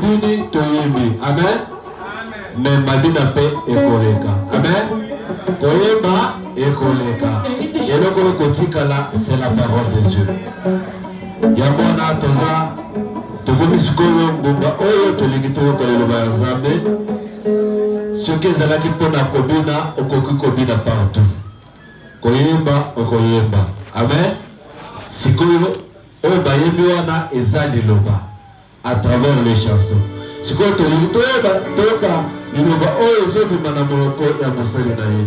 Tobini toyembi. Amen. Mais Madina paix et koleka. Amen. Koyemba et koleka. Et le kotikala, c'est la parole de Dieu. Yamona toza tokomisikoyo ngomba oyo tolingito koleloba ya Nzambe. Soki ezalaki mpona kobina okoki kobina partout. Koyemba okoyemba. Amen. Sikoyo oyo bayembi wana eza liloba à travers les chansons. Sikoyo tolingito toka liloba oyo ezobima na monoko ya mosali na ye.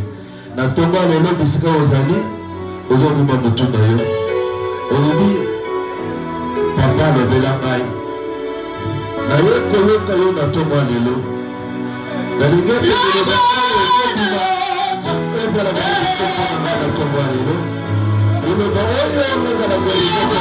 Na tonga lelo bisika ozali ozobima mutu na yo. Olobi papa lobela ngai. Na ye koyoka yo na tonga lelo. Nalinga liloba oyo ezobima ezala bisika na tonga lelo. Liloba oyo ezala koyoka.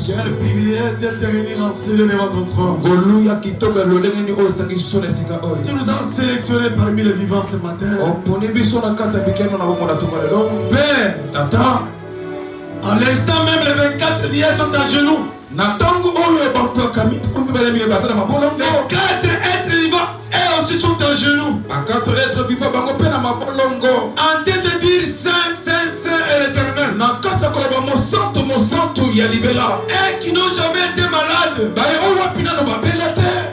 Quel privilège d'être réunis en cellule de votre trône. Tu nous as sélectionnés parmi les vivants ce matin. Père, à l'instant même les 24 vieilles sont à genoux. Les 4 êtres vivants eux aussi sont à genoux. En train de dire Saint, Saint, Saint et l'Éternel. Et qui n'ont jamais été malades.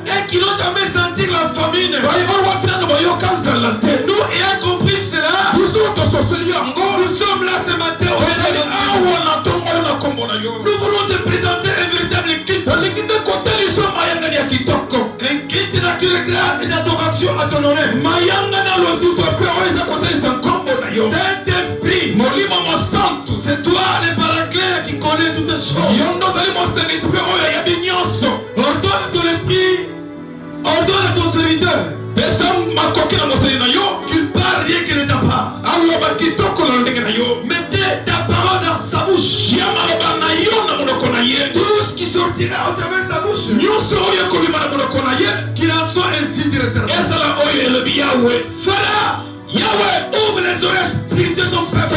Et qui n'ont jamais senti la famine. Nous ayons compris cela. Nous sommes là ce matin. Nous voulons te présenter un véritable kit. Un kit naturel grâce et d'adoration à ton honneur. Saint-Esprit, c'est toi le paraclet qui connaît toutes choses. Ordonne ton esprit, ordonne à ton serviteur qu'il parle rien que de ta part. Mettez ta parole dans sa bouche. Tout ce qui sortira à travers sa bouche, qu'il en soit ainsi directement. Fala, Yahweh, ouvre les oreilles spirituelles de son peuple.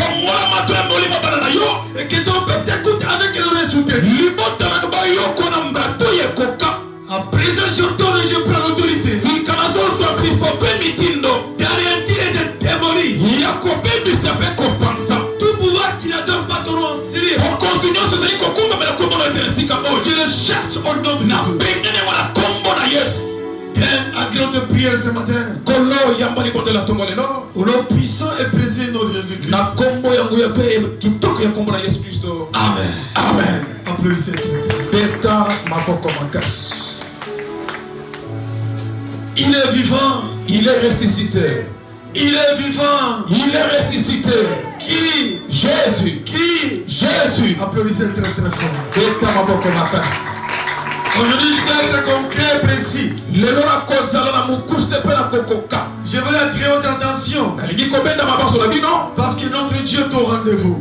Et que ton peuple t'écoute avec les oreilles soutenues. À présent, je retourne et je prends l'autorité d'anéantir et de démolir tout pouvoir qui n'adore pas ton nom en Syrie. Je le cherche au nom de Jésus. Agréons de prière ce matin. Au nom puissant et précieux de Jésus-Christ. Amen. Amen. Applaudissez. Il est vivant. Il est ressuscité. Il est vivant. Il est ressuscité. Qui? Jésus. Qui? Jésus. Applaudissez très très fort. Aujourd'hui, je vais être concret et précis. Je veux attirer votre attention. Parce que notre Dieu est au rendez-vous.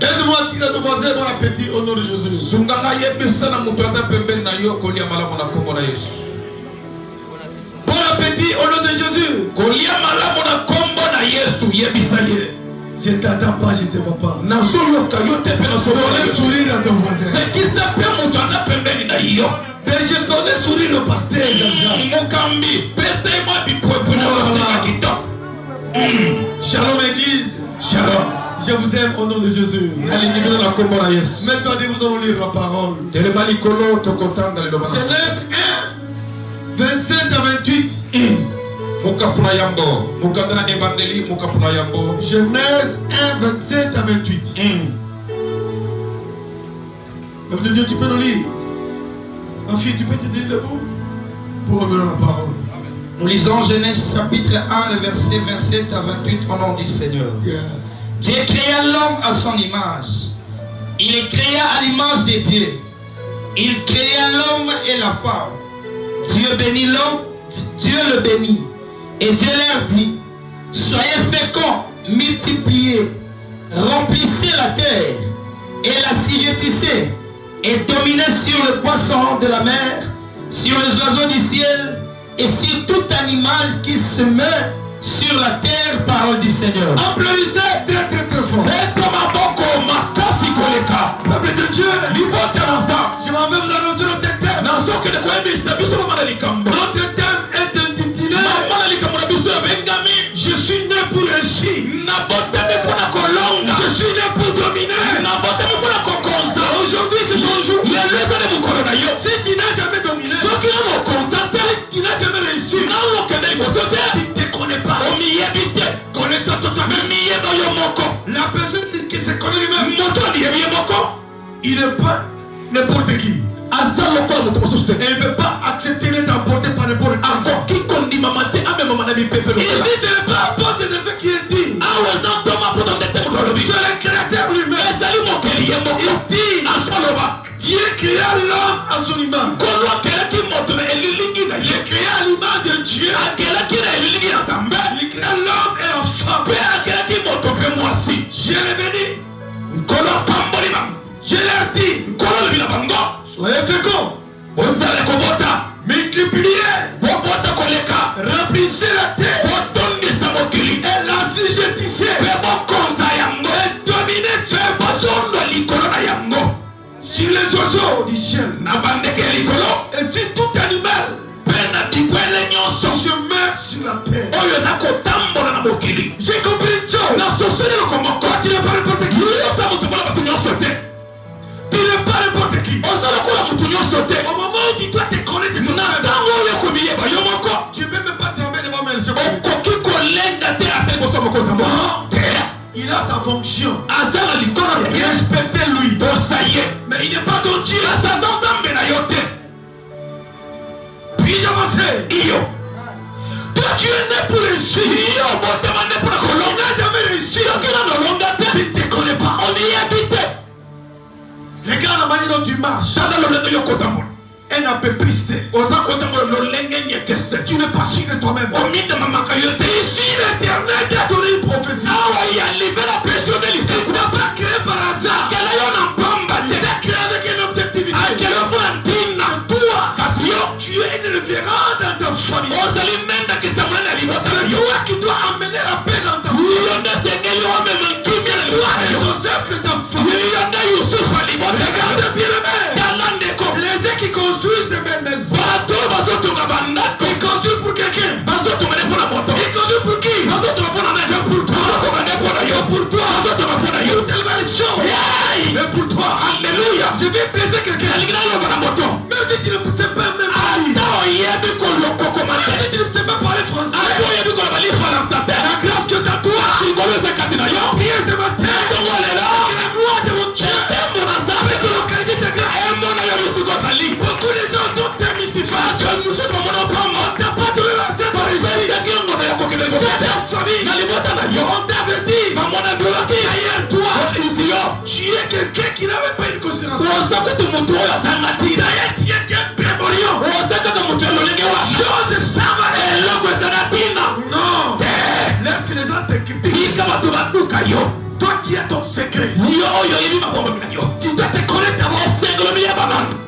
Aide-moi à tirer ton voisin bon appétit au nom de Jésus. Bon appétit au nom de Jésus. Je ne t'attends pas, je ne te vois pas. Donne sourire à ton voisin. Mais je donne sourire au pasteur. Shalom église. Shalom. Je vous aime au nom de Jésus. Maintenant, nous allons lire la parole. Genèse 1, 27 à 28. Genèse 1, 27 à 28. L'homme de Dieu, tu peux nous lire. Ma fille, tu peux te dire le mot pour revenir la parole. Nous lisons Genèse chapitre 1, le verset 27 à 28 au nom du Seigneur. Dieu créa l'homme à son image. Il est créé à l'image de Dieu. Il créa l'homme et la femme. Dieu bénit l'homme, Dieu le bénit. Et Dieu leur dit, soyez féconds, multipliez, remplissez la terre et l'assujettissez et dominez sur le poisson de la mer, sur les oiseaux du ciel et sur tout animal qui se meut sur la terre, parole du Seigneur. Applaudissez très très très fort. Peuple de Dieu, je m'en vais vous annoncer notre thème. Notre thème est intitulé Je suis né pour réussir. Je suis né pour dominer. Aujourd'hui c'est ton jour. Si tu n'as jamais dominé, si tu n'as jamais réussi, tu ne te connais pas. Connais-toi toi-même. La personne qui se connaît lui-même, il n'est pas n'importe qui. Elle ne peut pas accepter d'être emporté par n'importe qui. Ici, ce n'est pas apporter des effets qui est dit. C'est le créateur lui-même. Il dit Dieu créa l'homme à son image. Il créa l'image de Dieu. Il créa l'homme et la femme. Je les bénis. Je leur dis soyez féconds, multipliez, remplissez la terre et l'assujettissez et dominez sur les oiseaux du ciel et sur tout animal qui se met sur la terre. J'ai compris une chose. Tu n'es pas n'importe qui. Tu n'es pas n'importe qui. Au moment où tu dois te connaître, tu ne peux même pas trembler devant moi. Il a sa fonction. Respectez-lui. Mais il n'est pas ton Dieu. Puis j'avance. Toi tu es né pour réussir. Tu n'as jamais réussi. Tu ne te connais pas. Regarde la manière dont tu marches. Un apépiste. Tu n'es pas sûr de toi-même. Ici l'Éternel t'a donné une prophétie. Tu n'as pas créé par hasard. Tu as créé avec une objectivité. Toi, tu es une référence dans ta famille. C'est toi qui dois amener la paix dans ta famille. Joseph de ta famille. Regarde bien le maire. Les gens qui construisent des belles maisons. Ils construisent pour quelqu'un. Ils construisent pour qui? Pour toi. Pour toi. Mais pour toi. Alléluia. Je vais blesser quelqu'un. Même si tu ne sais pas même parler. Même si tu ne sais pas parler français. La grâce que t'as toi. Priez ce matin. La gloire de mon Dieu. Avec la localité de grâce. Beaucoup de gens dont t'es mystifie. On t'a pas donné la scène par ici. On t'avait dit, derrière toi, tu es quelqu'un qui n'avait pas une considération. Derrière qui est un prémorion. Chose savait. Non. Laisse les gens te critiquer. Toi qui as ton secret. Tu dois te connaître d'abord.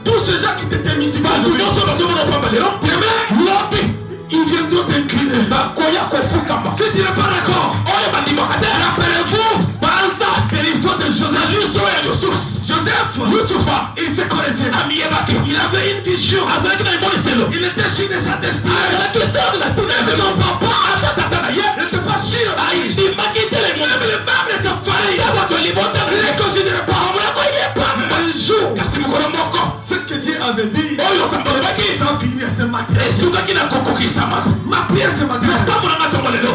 Tous ces gens qui t'étaient mis du mal. Ils viendront t'incliner. Si tu n'es pas d'accord, rappelez-vous de l'histoire de Joseph. Joseph, il se connaissait. Il avait une vision. Il était sûr de sa destinée. Mais son papa n'était pas sûr. Les membres de sa famille ne considéraient pas. Un jour, ce que Dieu avait dit, ça finit ce matin. Ma prière ce matin.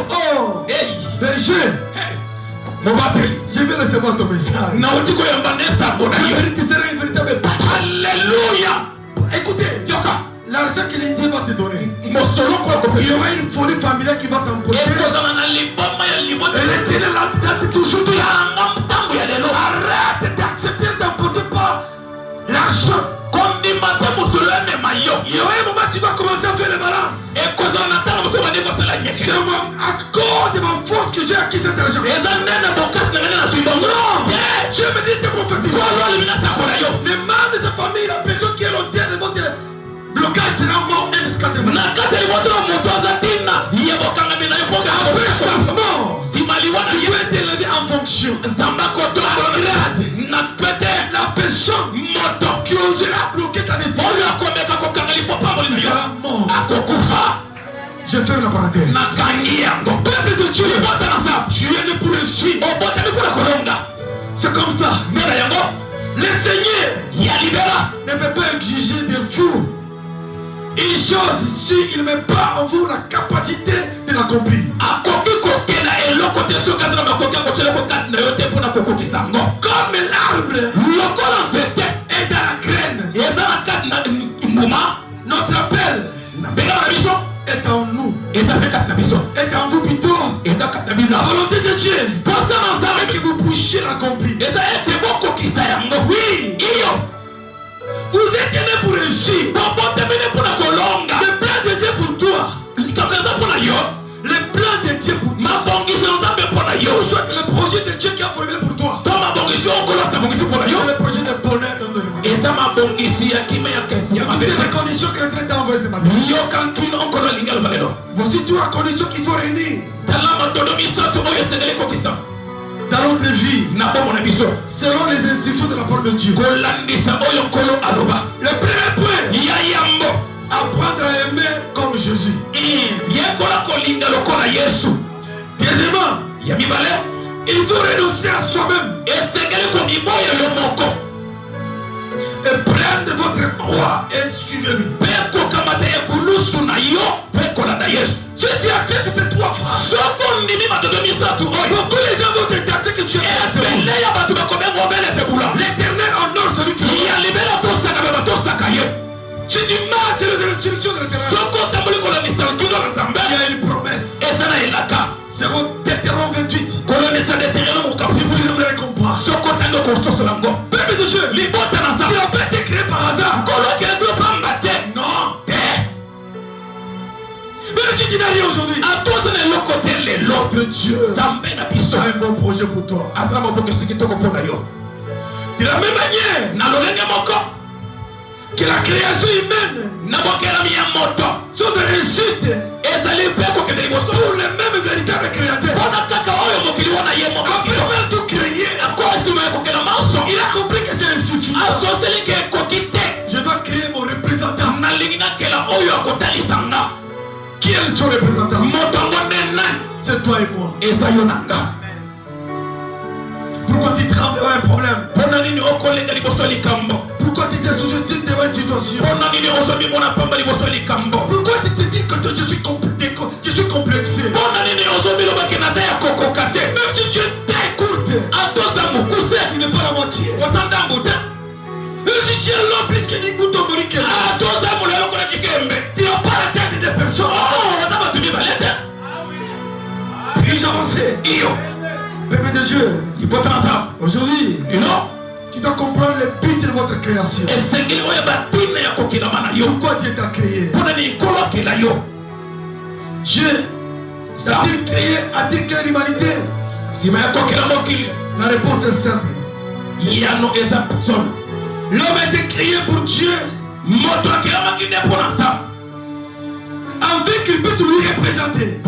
Oh, je vais recevoir ton message. La vérité sera une véritable bataille. Alléluia. Écoutez, l'argent que l'Indien va te donner, il y aura une folie familiale qui va t'emporter. Elle était toujours arrête d'accepter d'emporter par l'argent. Il y aura un moment où tu vas commencer à faire les balances. C'est à cause de ma force que j'ai acquis cet argent. Non, Dieu me dit de prophétiser. Les membres de ta famille, la personne qui est l'auteur de votre blocage sera mort indiscutablement. Il va être élevé en fonction. La personne qui osera bloquer ta destinée sera mort. Je ferme la parenthèse. Peuple de Dieu, tu es né pour réussir. C'est comme ça. Le Seigneur ne peut pas exiger de vous une chose s'il ne met pas en vous la capacité de l'accomplir. Comme l'arbre est dans la graine, notre appel est en nous, est en vous plutôt. La volonté de Dieu, c'est que vous puissiez l'accomplir. Oui, vous êtes né pour réussir. Le plan de Dieu pour toi, le plan de Dieu pour toi, le projet de Dieu qui a formulé pour toi, le projet de bonheur dans le monde. C'est la condition que le traité a envoyé ce matin. Voici trois conditions qu'il faut réunir dans notre vie, selon les instructions de la parole de Dieu. Le premier point, apprendre à aimer comme Jésus. Deuxièmement, il faut renoncer à soi-même et prendre votre croix et suivez-lui. Si tu acceptes ces trois phrases, beaucoup les gens vont te taxer que tu es l'Éternel honore celui qui si tu marches les instructions de l'Éternel, il y a une promesse. C'est Deutéronome 28. Si vous lisez, vous allez comprendre. Peuple de Dieu, il n'a pas été créé par hasard. Non. Même si tu n'as rien aujourd'hui, l'autre Dieu a un bon projet pour toi. De la même manière que la création humaine sont de réussite pour le même véritable créateur. Après avoir tout créé, il a compris que c'est insuffisant. Je dois créer mon représentant. Qui est ton représentant? C'est toi et moi. Pourquoi tu trembles devant un problème? Pourquoi tu te sous-estimes devant une situation? Pourquoi tu te dis que je suis complexé? Même si tu es courte, tu n'es pas la moitié. Même si tu es long plus que Nick Bouton Morique, tu n'as pas la tête des personnes. Puis-je avancer? Peuple de Dieu. Aujourd'hui, tu dois comprendre les buts de votre création. Pourquoi Dieu t'a créé? Dieu a-t-il créé l'humanité? La réponse est simple. L'homme a été créé pour Dieu, afin qu'il puisse lui représenter.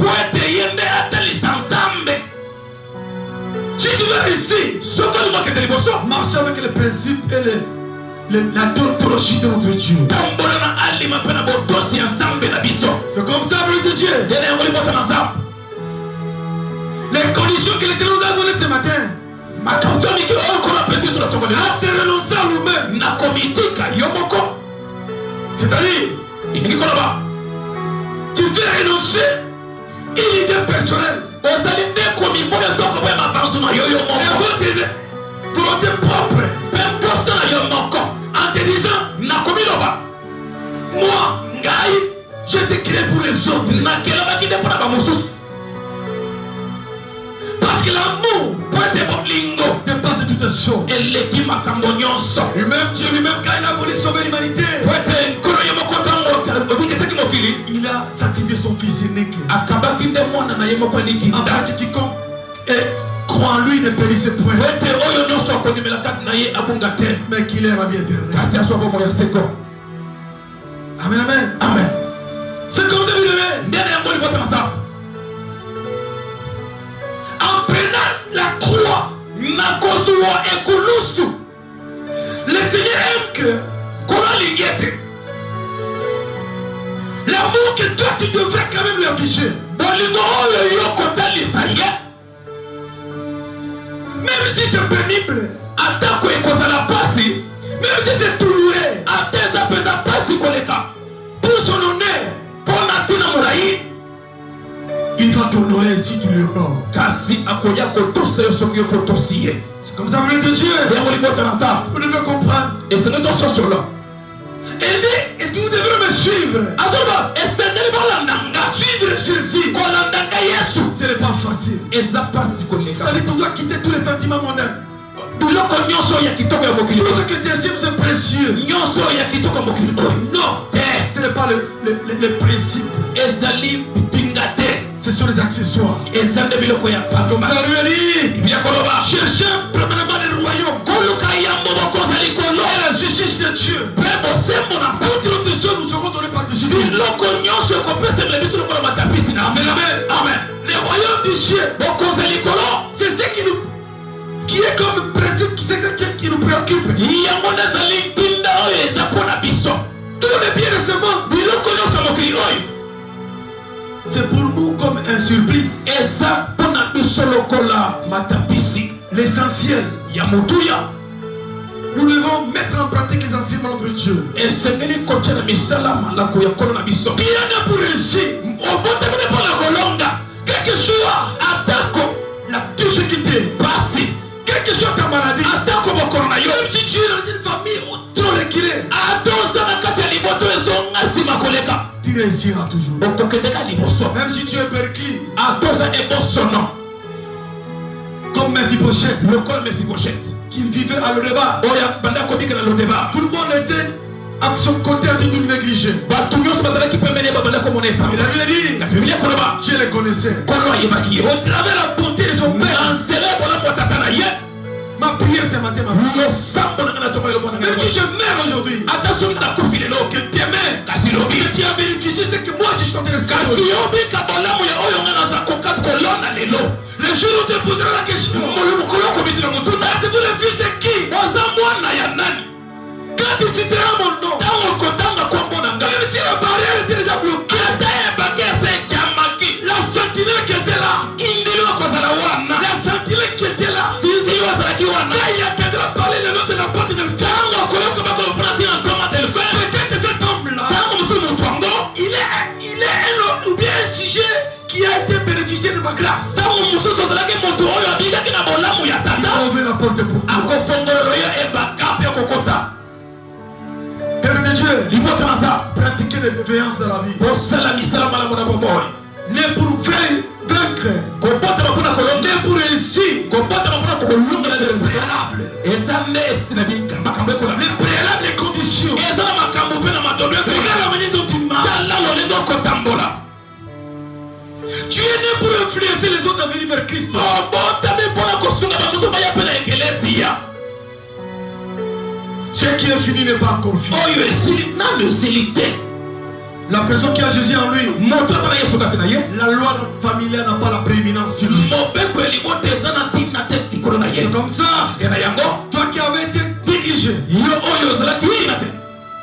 Si tu veux réussir, marcher avec les principes et la dontologie de notre Dieu. C'est comme ça, peuple de Dieu. Les conditions que l'Éternel nous a données ce matin, à se renoncer à nous-mêmes. C'est-à-dire, tu fais renoncer une idée personnelle. Et votre volonté propre. En te disant, moi, je t'ai créé pour les autres. Parce que l'amour dépasse toutes les choses. Et même Dieu lui-même, quand il a voulu sauver l'humanité, il a sacrifié son fils unique. Afin que quiconque croit en lui ne périsse point, mais qu'il ait la vie éternelle. Amen, amen. Amen. C'est comme David. En prenant la croix, le Seigneur aime que l'amour que toi tu devrais quand même lui afficher. Même si c'est pénible, même si c'est douloureux, pour son honneur, il va t'honorer si tu lui honores. C'est comme ça, peuple de Dieu. Vous devez comprendre. Et vous devez me suivre. Suivre Jésus, ce n'est pas facile. C'est-à-dire qu'on doit quitter tous les sentiments mondains. Tout ce que tu estimes c'est précieux. Non, ce n'est pas le principe. Ce sont les accessoires. Comme ça lui dit, cherchez premièrement le royaume et la justice de Dieu. Toutes les choses nous seront données par-dessus tout. Amen. Le royaume du ciel, c'est ce qui est comme principe, qui nous préoccupe. Tous les biens de ce monde, c'est pour nous comme un supplice. L'essentiel, nous devons mettre en pratique les enseignements de notre Dieu. Bien pour réussir, quel que soit la difficulté, quelle que soit ta maladie, même si tu es dans une famille trop reculée, tu réussiras toujours. Même si tu es perclus, comme Mephibosheth, qui vivait à Lodébar. Tout le monde était à son côté en train de le négliger. Il a dit, Dieu les connaissait. Au travers de la bonté de son père, ma prière ce matin, même si je meurs aujourd'hui, que demain, que tu as bénéficié ce que moi je suis en train de faire. Le jour où tu te poseras la question, êtes-vous le fils de qui? Quand tu citeras mon nom, même si la barrière était déjà bloquée, la sentinelle qui était là, il attendra parler le nom de la porte de le faire. Peut-être cet homme-là, il est un ou bien un sujet qui a été bénéficié de ma grâce. Il a ouvert la porte pour toi. Père de Dieu, pratiquer les bienveillances de la vie. N'est pour vaincre les préalables, les conditions. Regarde la manière dont tu marches. Tu es né pour influencer les autres à venir vers Christ. Ce qui est fini n'est pas encore fini. La personne qui a Jésus en lui, la loi familiale n'a pas la prééminence sur lui. C'est comme ça. Toi qui avais été négligé,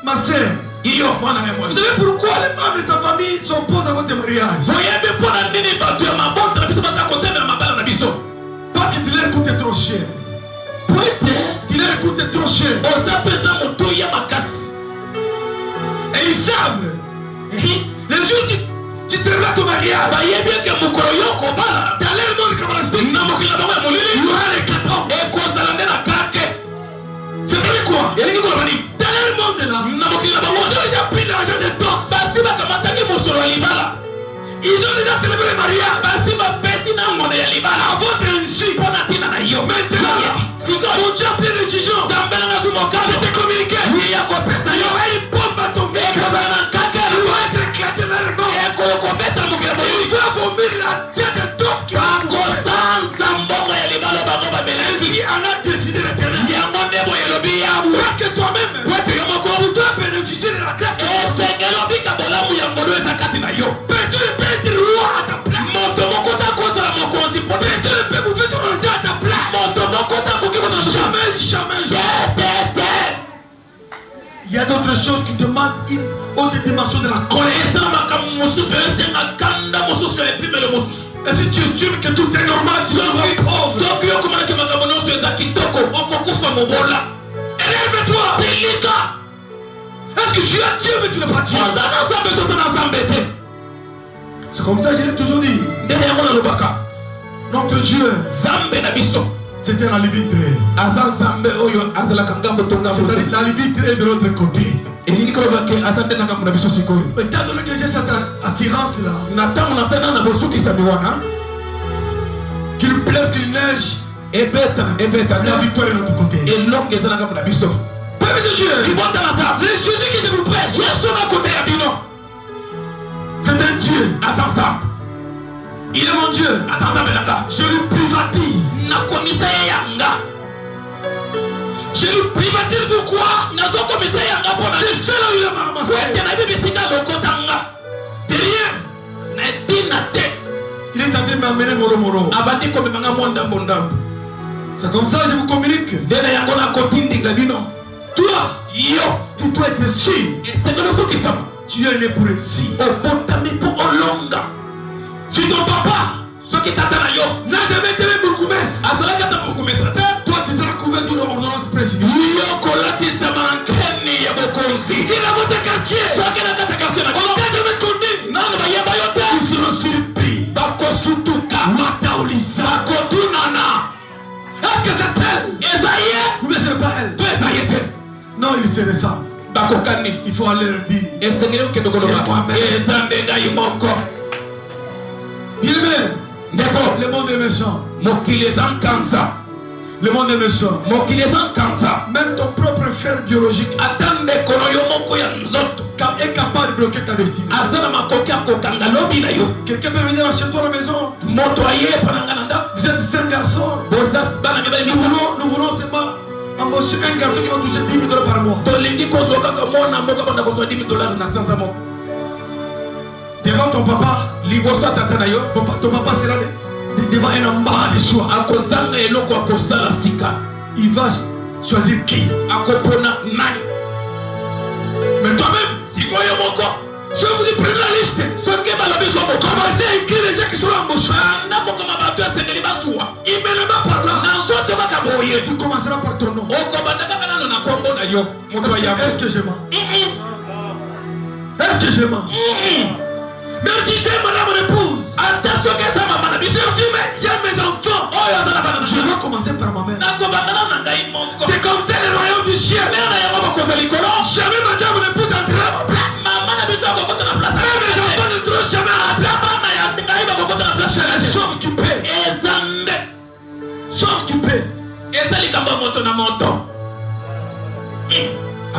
ma soeur, vous savez pourquoi les femmes et sa famille s'opposent à votre mariage? Parce que tu leur coûtais trop cher. Tu leur coûtais trop cher. Et ils savent. Les jours tu célébres ton mariage, dans leur monde camarastique, il y aura les 4 ans. C'est quoi? Dans leur monde là, ils ont déjà pris l'argent de toi. Ils ont déjà célébré le mariage. À votre insu. Maintenant, mon Dieu a pris une décision. Je t'ai communiqué. Il y aura une bombe à tomber. Il va être éclaté dans le monde. Il va vomir la tête de toi qui va en a décidé l'éternel. Parce que toi-même, tu dois bénéficier de la grâce. Personne ne peut être roi à ta place. Personne ne peut bouffer ton rosé à ta place. Jamais. Il y a d'autres choses qui demandent une haute dimension de la colère. Et si tu estimes que tout est normal, si tu es pauvre, élève-toi. Est-ce que tu as Dieu mais tu n'as pas Dieu? C'est comme ça que je l'ai toujours dit. Notre Dieu, c'était la limite. C'est-à-dire la limite est de l'autre côté. Mais étant donné que j'ai cette assurance là, qu'il pleuve, qu'il neige, la victoire est de l'autre côté. Peuple de Dieu, le Jésus qui te vous prêche, c'est un Dieu. Il est mon Dieu. Je lui privatise. Je lui privatise pourquoi? C'est ça là où il a ramassé. Il est en train de m'amener moro. C'est comme ça que je vous communique. Toi, tu dois être sûr. Tu es né pour ici. Si ton papa, ce qui t'attend n'a jamais été bourgmestre, toi tu seras couvert d'une ordonnance précise. Si tu es dans votre quartier, tu jamais connu. Tu seras surpris. Est-ce que c'est elle? Ou bien c'est pas elle? Non, il serait ça. Il faut aller leur dire. C'est moi-même. Le monde est méchant. Le monde est méchant. Même ton propre frère biologique est capable de bloquer ta destinée. Quelqu'un peut venir chez toi à la maison. Vous êtes 5 garçons. Nous voulons seulement embaucher un garçon qui va toucher $10,000 par mois. Devant ton papa, ton papa sera devant un embarras de choix. Il va choisir qui? Mais toi-même, si je vous dis prenez la liste, commencez à écrire les gens qui seront embauchés. Immédiatement par là, tu commenceras par ton nom. Est-ce que je mens? Est-ce que je mens? Même si j'aime madame épouse, j'aime mes enfants, je dois commencer par ma mère. C'est comme ça le royaume du ciel. Jamais madame épouse entrera à ma place. Même mes enfants ne trouvent jamais à la place. C'est les sommes qui paient. Sommes qui paient.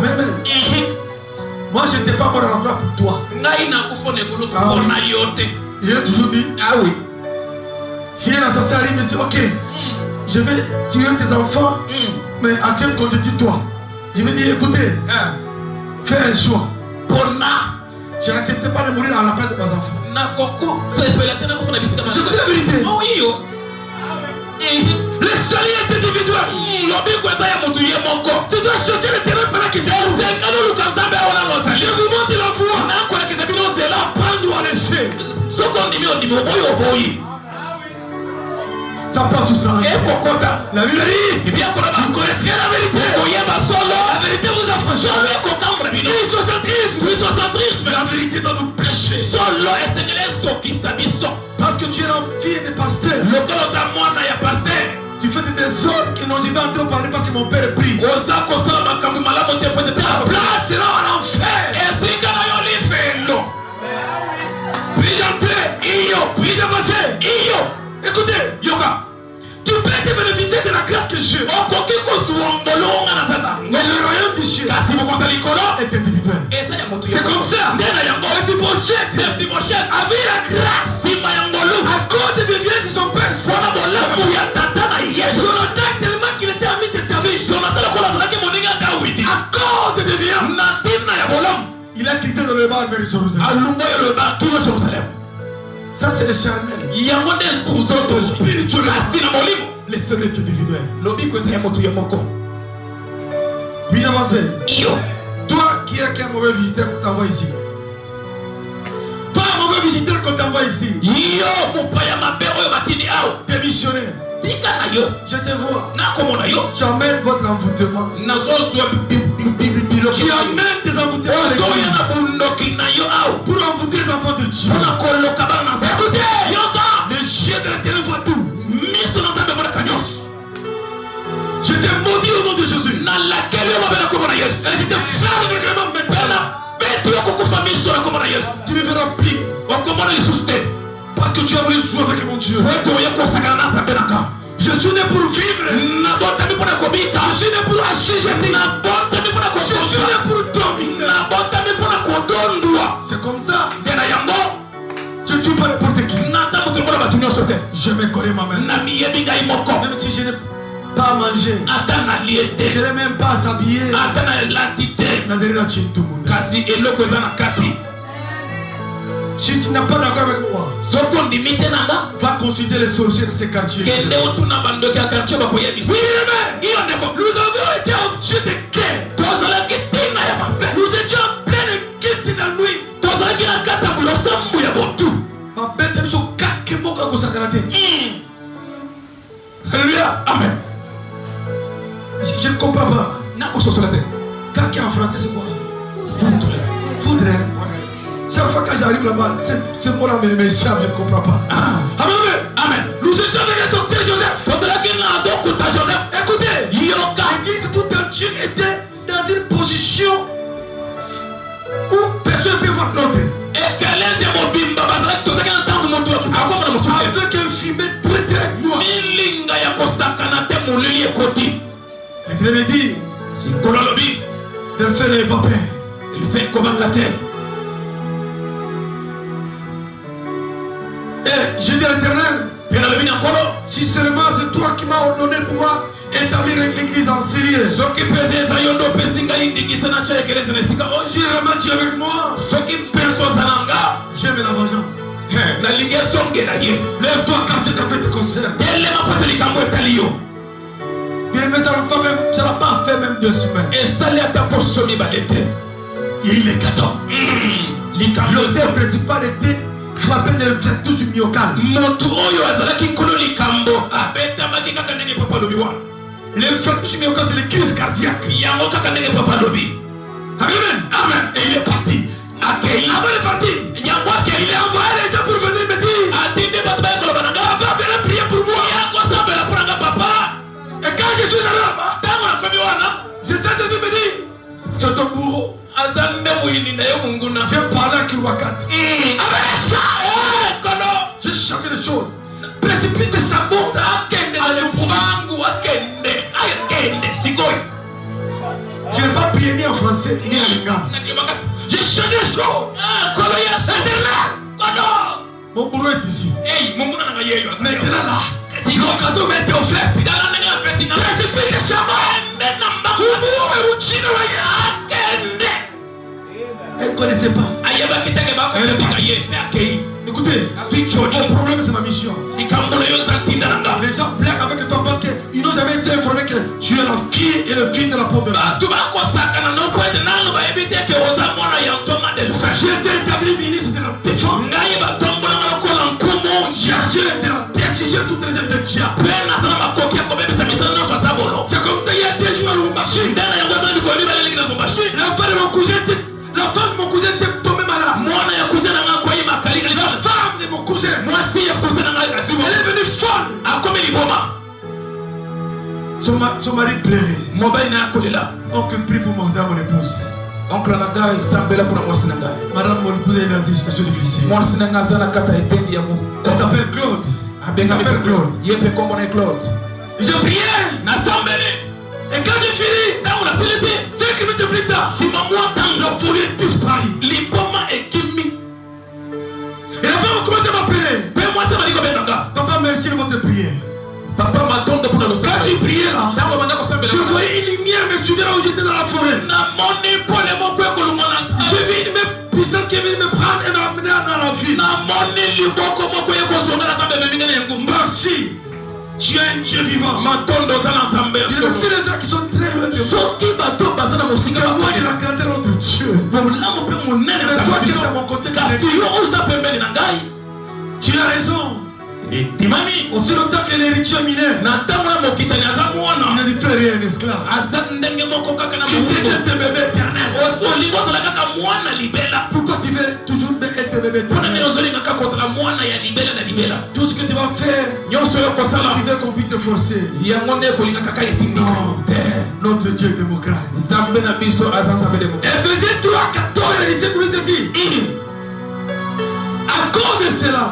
Amen. Moi, je n'étais pas mort à la croix pour toi. J'ai toujours dit, Ah oui. si un assassin arrive et dit, ok, je vais tuer tes enfants, mais accepte qu'on te tue toi. Je vais dire, écoutez, fais un choix. Je n'acceptais pas de mourir à la place de mes enfants. Je vous dis la vérité. Le salut est individuel. Tu dois changer le terrain pendant que je vous montre la foi. Prendre à l'échelle. Ça passe tout ça. La vérité. Vous connaîtrez la vérité. La vérité vous affranchit. Mais la vérité doit nous pécher. Parce que tu es un fils de pasteur. Tu fais des désordres qui n'ont jamais entendu parler parce que mon père est pris. Ta place sera en enfer. Puis d'avancer. Écoutez, Yoga, tu peux te bénéficier de la grâce que j'ai. Mais le royaume du ciel est individuel. C'est comme ça. Mephibosheth avait la grâce. À cause des biens de son père. Jonathan, tellement qu'il était ami de David. À cause des biens. Il a quitté le bar vers Jérusalem. Ça c'est le charnel. Les sommets individuels. Puis avancer. Toi qui es qu'un mauvais visiteur qu'on t'envoie ici. Toi un mauvais visiteur qu'on t'envoie ici. T'es missionnaire. Je te vois. Tu amènes votre envoûtement. Tu amènes des envoûtements pour envoûter les enfants de Dieu. Écoutez, le chien de la terre voit tout. Je t'ai maudit au nom de Jésus. Et je te flamme vraiment maintenant. Tu ne verras plus. Parce que tu as voulu jouer avec mon Dieu. Je suis né pour vivre. Je suis né pour assujettir. Je suis né pour dominer. C'est comme ça. Je ne suis pas n'importe qui. Je me connais moi-même. Même si je n'ai pas mangé, je n'ai même pas s'habiller. Si tu n'as pas d'accord avec moi, va consulter les sorciers de ces quartiers. Oui, nous avons été obtus de guerre. Nous étions en pleine guerre de la nuit. Alléluia. Amen. Je ne comprends pas. Kaki en français c'est quoi? Foudre. Chaque fois que j'arrive là-bas, ce mot-là m'échappe, je ne comprends pas. Amen. Amen. Nous étions avec le docteur Joseph. Écoutez, l'église tout entière était dans une position où personne ne peut voir l'autre. Avec un fumet très très noir. Et il me dit, Delphine n'est pas peur. Il fait comme la terre. Et je dis à l'Éternel, si seulement c'est toi qui m'as ordonné de pouvoir établir l'église en Syrie. Si vraiment tu es avec moi, j'aime la vengeance. Lève-toi quand tu t'as fait tes concerts. Bien, mais ça n'a pas fait même 2 semaines. Il est 14. L'auteur principal était frappé d'un fracture du myocarde. Les fractures du myocarde, c'est les crises cardiaques. Amen. Amen. Et il est parti. Avant de partir, il est envoyé les gens pour venir me dire papa, viens prier pour moi. Et quand je suis allé là-bas, j'étais venu me dire c'est ton bourreau. J'ai parlé à Kirouakat. J'ai changé les choses. Précipite sa montre. Je n'ai pas prié ni en français. là, l'occasion m'a été offerte. Elle ne connaissait pas. Écoutez, mon problème c'est ma mission. Les gens blaguent avec toi parce qu'ils n'ont jamais été informés que tu es la fille et le fils de l'apôtre. J'ai été établi ministre de la défense. J'ai été la tête, j'ai toutes les ailes de Dieu. C'est comme ça, il y a des jours à Lubumbashi. La femme de mon cousin était tombée malade. La femme de mon cousin, elle est venue folle. Son mari pleurait. Oncle prie pour mon épouse. Madame, mon épouse est dans une situation difficile. Elle s'appelle Claude. Je priais. Et quand j'ai fini, 5 minutes plus tard, la folie disparu. Et la femme a commencé à m'appeler. Papa, merci de votre prière. Quand tu priais là, je voyais une lumière me suivre là où j'étais dans la forêt. J'ai vu une puissance qui est venue me prendre et m'amener dans la ville. Merci. Tu es un Dieu vivant. Je sais les gens qui sont très loin de moi. Moi qui la grandeur notre Dieu. Mais toi qui es à mon côté, tu as raison. Aussi longtemps que l'héritier est mineur, il ne fait rien, esclave. Qui dit tes bébés éternels? Pourquoi tu veux toujours être bébé éternel? Tout ce que tu vas faire, tu veux qu'on puisse te forcer. Non, notre Dieu est démocrate. Ephésiens 3, 14, il dit pour ceci. À cause de cela,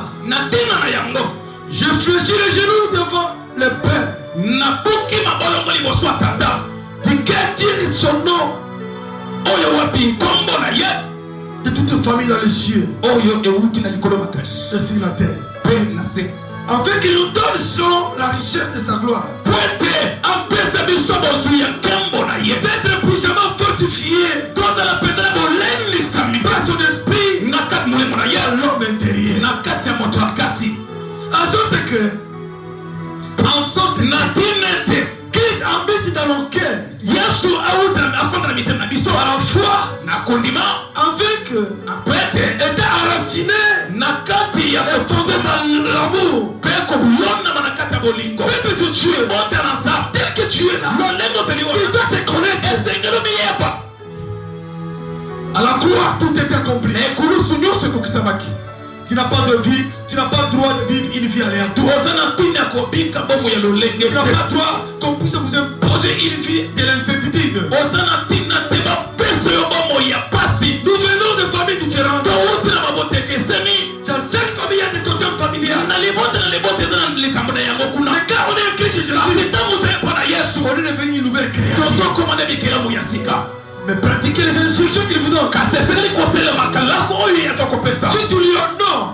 je fléchis les genoux devant le Père. Duquel dit son nom de toute famille dans les cieux et sur la terre. Afin qu'il nous donne selon la richesse de sa gloire d'être puissamment fortifié par son esprit à l'homme intérieur. En sorte que Christ habite dans nos cœurs par la foi, afin que étant enraciné et fondé dans l'amour, peuple de Dieu, tel que tu es là, il doit te connaître. À la croix, tout est accompli. Tu n'as pas de vie, tu n'as pas le droit de vivre une vie aléatoire. Tu n'as pas le droit qu'on puisse vous imposer une vie de l'incertitude. Nous venons de familles différentes. Dans chaque famille, il y a des totems familiales. Mais quand on est en Christ Jésus, on est devenu une nouvelle création. Mais pratiquez les instructions qu'il vous donne. Si tu lui honores,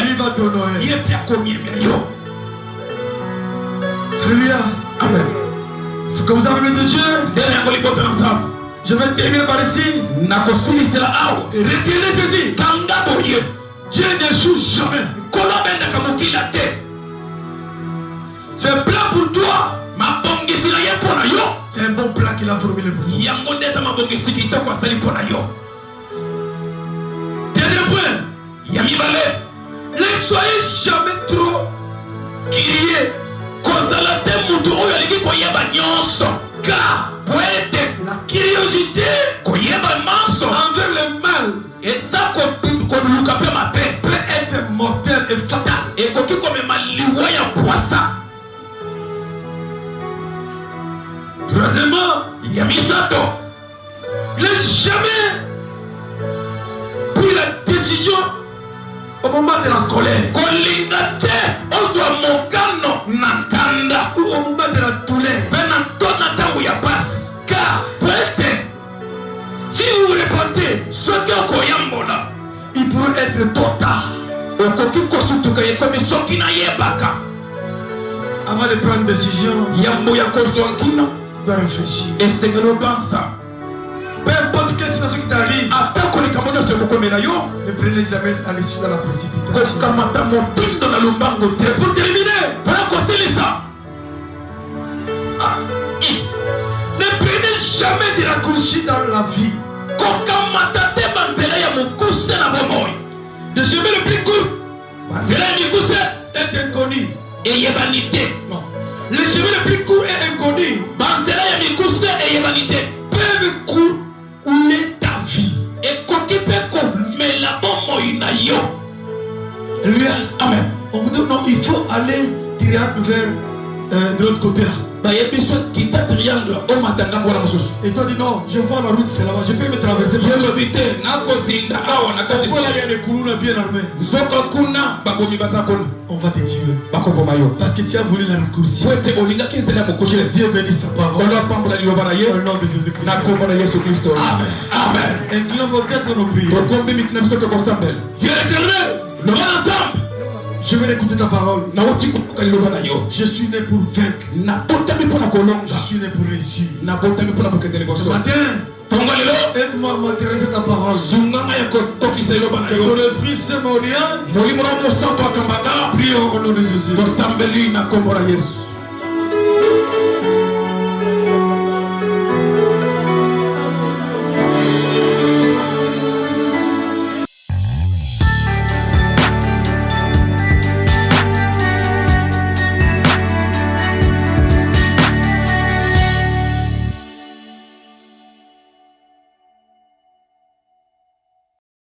il va t'honorer. Alléluia. Amen. C'est comme ça, peuple de Dieu. Je vais terminer par ici. Et retenez ceci. Dieu n'échoue jamais. C'est un plan pour toi. C'est un bon plan qu'il a formulé pour toi. Deuxième point. Ne soyez jamais trop criés. Car la curiosité envers le mal peut être mortelle et fatale. Troisièmement, ne jamais pris la décision au moment de la colère ou au moment de la douleur. Car si vous vous répandez, il pourrait être trop tard. Avant de prendre une décision, tu dois réfléchir. Et c'est le dans ça. Peu importe quelle situation qui t'arrive, ne prenez jamais à l'issue de la précipitation. Et pour terminer, ne prenez jamais de raccourcis dans la vie. Le chemin le plus court est inconnu. Non. Le chemin le plus court est inconnu. Peuvent couler ta vie. Alléluia. Amen. On vous dit non, il faut aller direct vers de l'autre côté là. Et toi dis non, je vois la route, c'est là-bas, je peux me traverser. Pourquoi là il y a des couloirs bien armés? On va te tuer. Parce que tu as voulu la raccourci. Que Dieu bénisse sa parole. Au nom de Jésus-Christ. Amen. Amen. Inclinons vos têtes dans nos prières. Dieu l'éternel, le monde ensemble. Je vais écouter ta parole. Je suis né pour vaincre. Je suis né pour réussir. Ce matin, aide-moi à m'intéresser à ta parole. Que ton esprit s'est m'oriente. Prions au nom de Jésus.